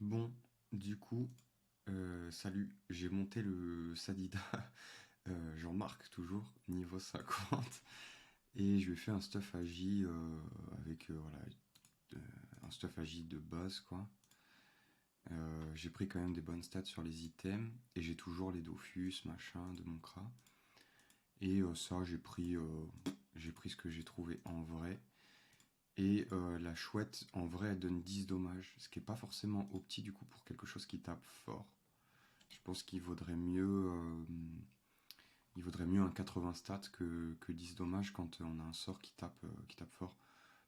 Bon, du coup, salut, j'ai monté le Sadida, Jean-Marc toujours, niveau 50, et je lui ai fait un stuff agi avec voilà, un stuff agi de base quoi. J'ai pris quand même des bonnes stats sur les items, et j'ai toujours les Dofus, machin, de mon Kra. Et ça, j'ai pris ce que j'ai trouvé en vrai. Et la chouette, en vrai, elle donne 10 dommages, ce qui est pas forcément opti du coup pour quelque chose qui tape fort. Je pense il vaudrait mieux un 80 stats que 10 dommages quand on a un sort qui tape fort.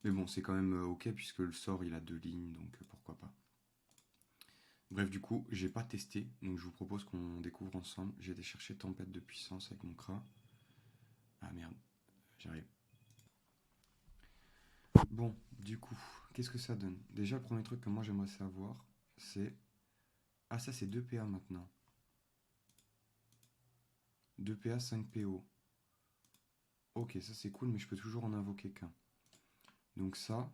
Mais bon, c'est quand même ok puisque le sort il a deux lignes, donc pourquoi pas. Bref, du coup, j'ai pas testé, donc je vous propose qu'on découvre ensemble. J'ai été chercher Tempête de puissance avec mon Kra. Ah merde, j'arrive. Bon, du coup, qu'est-ce que ça donne? Déjà, le premier truc que moi j'aimerais savoir, c'est. Ah, ça c'est 2 PA maintenant. 2 PA, 5 PO. Ok, ça c'est cool, mais je peux toujours en invoquer qu'un. Donc ça,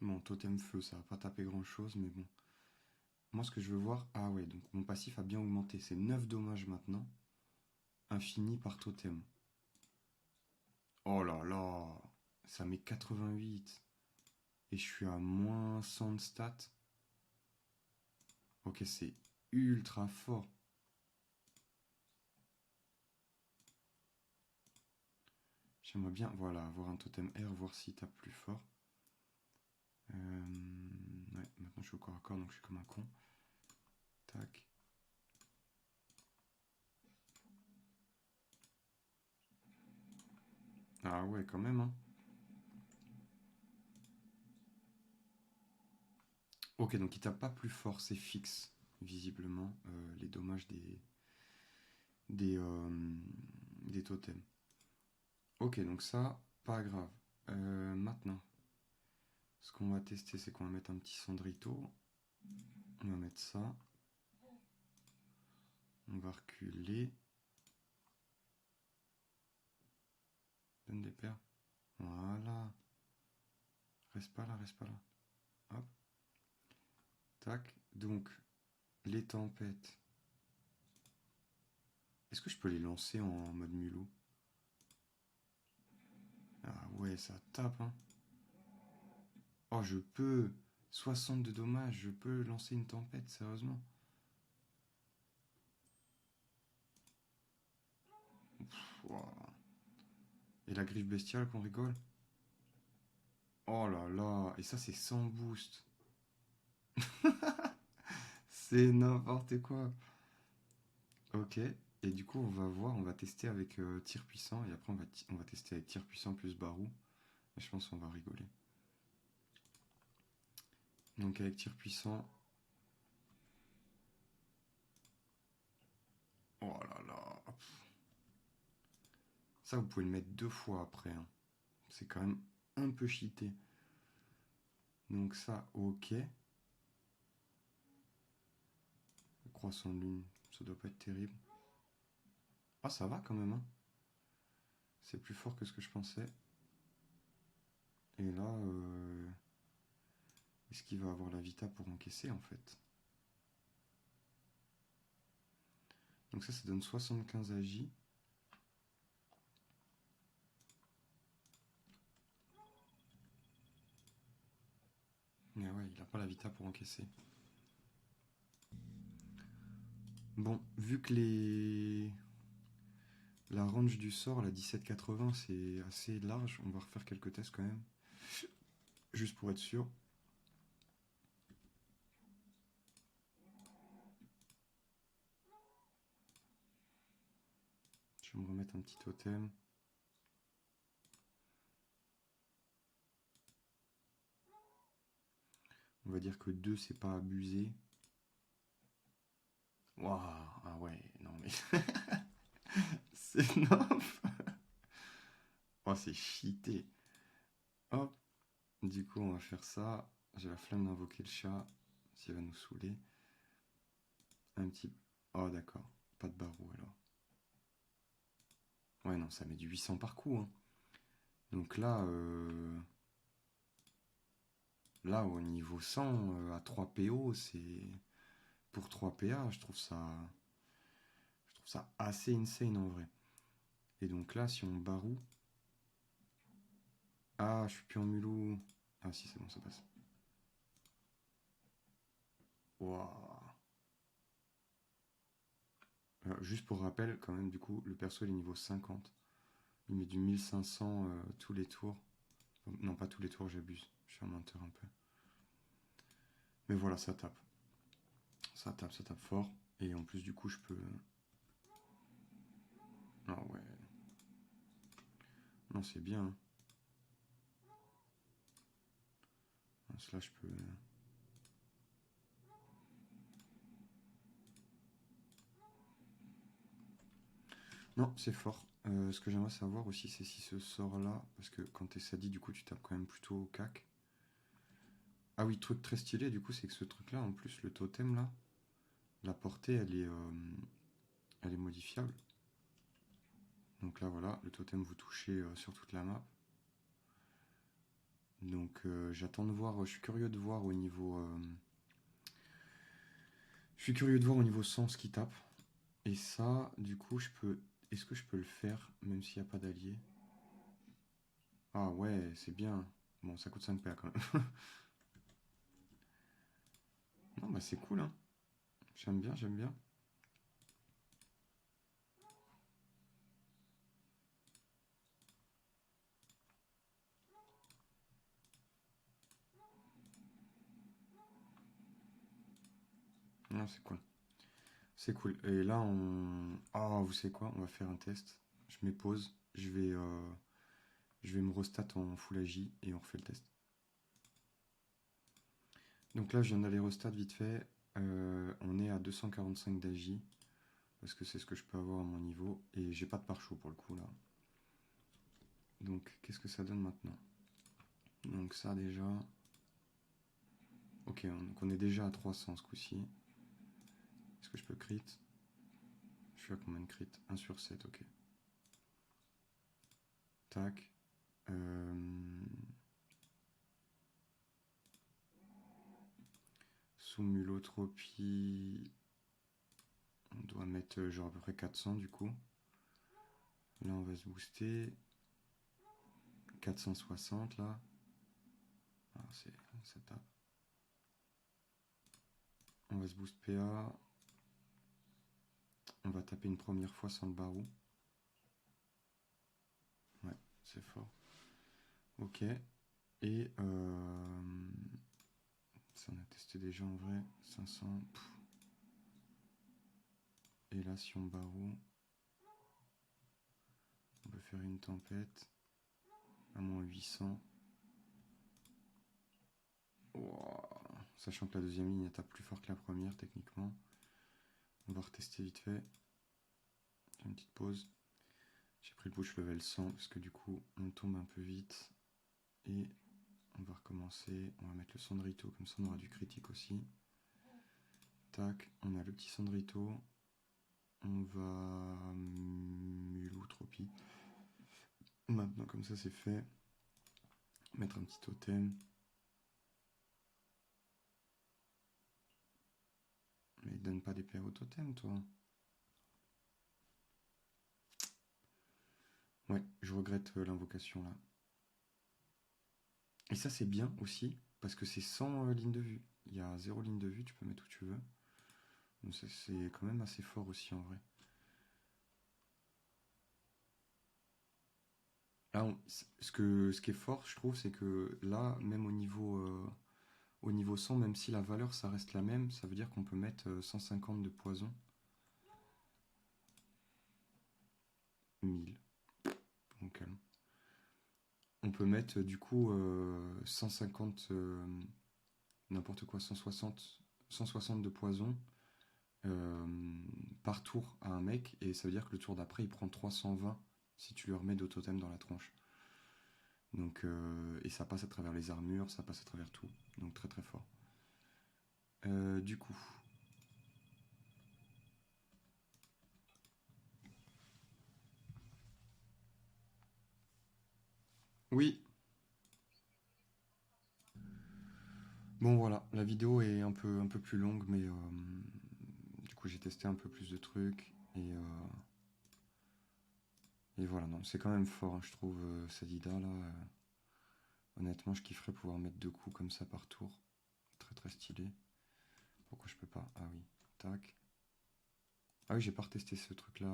bon, totem feu, ça va pas taper grand chose, mais bon. Moi, ce que je veux voir. Ah ouais, donc mon passif a bien augmenté. C'est 9 dommages maintenant. Infini par totem. Oh là là. Ça met 88. Et je suis à moins 100 de stats. Ok, c'est ultra fort. J'aimerais bien, voilà, avoir un totem R, voir s'il tape plus fort. Ouais, maintenant je suis au corps à corps, donc je suis comme un con. Tac. Ah ouais, quand même, hein. Ok, donc il tape pas plus fort, c'est fixe, visiblement, les dommages des, euh, des totems. Ok, donc ça, pas grave. Maintenant, ce qu'on va tester, c'est qu'on va mettre un petit cendrito. On va mettre ça. On va reculer. Donne des paires. Voilà. Reste pas là, reste pas là. Hop. Tac. Donc, les tempêtes. Est-ce que je peux les lancer en mode mulot? Ah ouais, ça tape, hein. Oh, je peux. 60 de dommages, je peux lancer une tempête, sérieusement. Wow. Et la griffe bestiale qu'on rigole? Oh là là. Et ça, c'est sans boost. C'est n'importe quoi. Ok. Et du coup, on va voir, on va tester avec tir puissant. Et après, on va tester avec tir puissant plus barou. Et je pense qu'on va rigoler. Donc, avec tir puissant. Oh là là. Ça, vous pouvez le mettre deux fois après, hein. C'est quand même un peu cheaté. Donc, ça, ok. Le croissant de lune, ça doit pas être terrible. Ah, ça va quand même, hein. C'est plus fort que ce que je pensais. Et là, est-ce qu'il va avoir la vita pour encaisser en fait? Donc ça donne 75 agi. Mais ouais, il a pas la vita pour encaisser. Bon, vu que la range du sort, la 1780, c'est assez large, on va refaire quelques tests quand même. Juste pour être sûr. Je vais me remettre un petit totem. On va dire que 2 c'est pas abusé. Waouh, ah ouais, non mais c'est nof. Oh, c'est cheaté. Hop, du coup on va faire ça. J'ai la flemme d'invoquer le chat, s'il va nous saouler. Un petit... Oh d'accord, pas de barreau alors. Ouais non, ça met du 800 par coup, hein. Donc là, Là, au niveau 100, à 3 PO, c'est... Pour 3 PA, je trouve ça assez insane en vrai. Et donc là, si on baroue... Ah, je suis plus en mulot. Ah si, c'est bon, ça passe. Waouh. Juste pour rappel, quand même, du coup, le perso il est niveau 50. Il met du 1500 tous les tours. Non, pas tous les tours, j'abuse. Je suis un menteur un peu. Mais voilà, ça tape. Ça tape fort. Et en plus, du coup, je peux... Ah ouais. Non, c'est bien, hein. Là, je peux... Non, c'est fort. Ce que j'aimerais savoir aussi, c'est si ce sort-là... Parce que quand t'es Sadi, du coup, tu tapes quand même plutôt au cac. Ah oui, truc très stylé, du coup, c'est que ce truc-là, en plus, le totem, là, la portée, elle est modifiable. Donc là, voilà, le totem, vous touchez sur toute la map. Donc j'attends de voir, je suis curieux de voir au niveau... je suis curieux de voir au niveau 100 ce qui tape. Et ça, du coup, je peux... Est-ce que je peux le faire, même s'il n'y a pas d'allié? Ah ouais, c'est bien. Bon, ça coûte 5 PA quand même. Non, bah c'est cool, hein. J'aime bien, j'aime bien. Non, c'est cool. C'est cool. Et là, on... Ah, vous savez quoi? On va faire un test. Je mets pause. Je vais me restat en Full AJ et on refait le test. Donc là, je viens d'aller restat vite fait. On est à 245 d'AJ. Parce que c'est ce que je peux avoir à mon niveau. Et j'ai pas de pare-chaud pour le coup là. Donc qu'est-ce que ça donne maintenant? Donc ça déjà... Ok, donc on est déjà à 300 ce coup-ci. Est-ce que je peux crit? Je suis à combien de crit? 1 sur 7, ok. Tac. Sous mulotropie... On doit mettre genre à peu près 400 du coup. Là on va se booster. 460 là. Ah, ça tape. On va se boost PA. On va taper une première fois sans le barreau. Ouais, c'est fort. Ok. Et ça on a testé déjà en vrai. 500. Pff. Et là si on barreau, on peut faire une tempête. À moins 800. Wow. Sachant que la deuxième ligne elle tape plus fort que la première techniquement. On va retester vite fait. Une petite pause. J'ai pris le push level 100 parce que du coup on tombe un peu vite. Et on va recommencer. On va mettre le Sandrito, comme ça on aura du critique aussi. Tac, on a le petit Sandrito. On va mulotropie. Maintenant comme ça c'est fait. Mettre un petit totem. Mais il donne pas des PA au totem toi. Ouais, je regrette l'invocation là. Et ça c'est bien aussi, parce que c'est sans ligne de vue. Il y a 0 ligne de vue, tu peux mettre où tu veux. Donc c'est quand même assez fort aussi en vrai. Là, ce qui est fort, je trouve, c'est que là, même au niveau 100, même si la valeur ça reste la même, ça veut dire qu'on peut mettre 150 de poison. 1000. Bon, calme. On peut mettre du coup 150, n'importe quoi, 160 de poison euh, par tour à un mec, et ça veut dire que le tour d'après il prend 320 si tu lui remets de totem dans la tronche. Donc, et ça passe à travers les armures, ça passe à travers tout. Donc très très fort. Du coup. Oui, Bon voilà, la vidéo est un peu plus longue, mais du coup j'ai testé un peu plus de trucs et voilà, non, c'est quand même fort, hein, je trouve, Sadida là. Honnêtement, je kifferais pouvoir mettre 2 coups comme ça par tour. Très très stylé. Pourquoi je peux pas? Ah oui, tac. Ah oui, j'ai pas retesté ce truc là.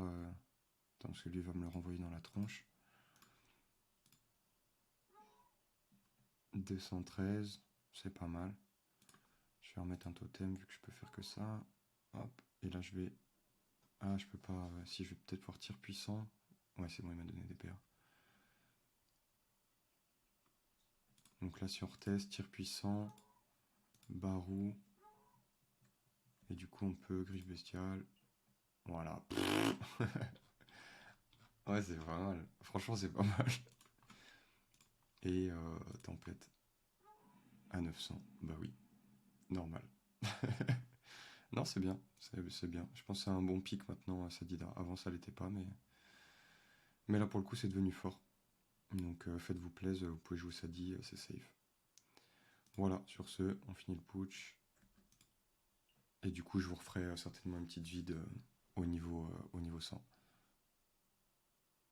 Attends, parce que lui va me le renvoyer dans la tronche. 213, c'est pas mal. Je vais remettre un totem vu que je peux faire que ça. Hop, et là je vais. Ah, je peux pas. Si, je vais peut-être pouvoir tir puissant. Ouais, c'est bon, il m'a donné des PA. Donc là, si on reteste, tir puissant, barou. Et du coup, on peut griffe bestiale. Voilà. Ouais, c'est pas mal. Franchement, c'est pas mal. Et tempête à 900. Bah oui, normal. Non, c'est bien. C'est bien. Je pense que c'est un bon pic maintenant à Sadida. Avant, ça l'était pas, mais là, pour le coup, c'est devenu fort. Donc, faites-vous plaisir. Vous pouvez jouer Sadi, c'est safe. Voilà, sur ce, on finit le putsch. Et du coup, je vous referai certainement une petite vide au niveau 100.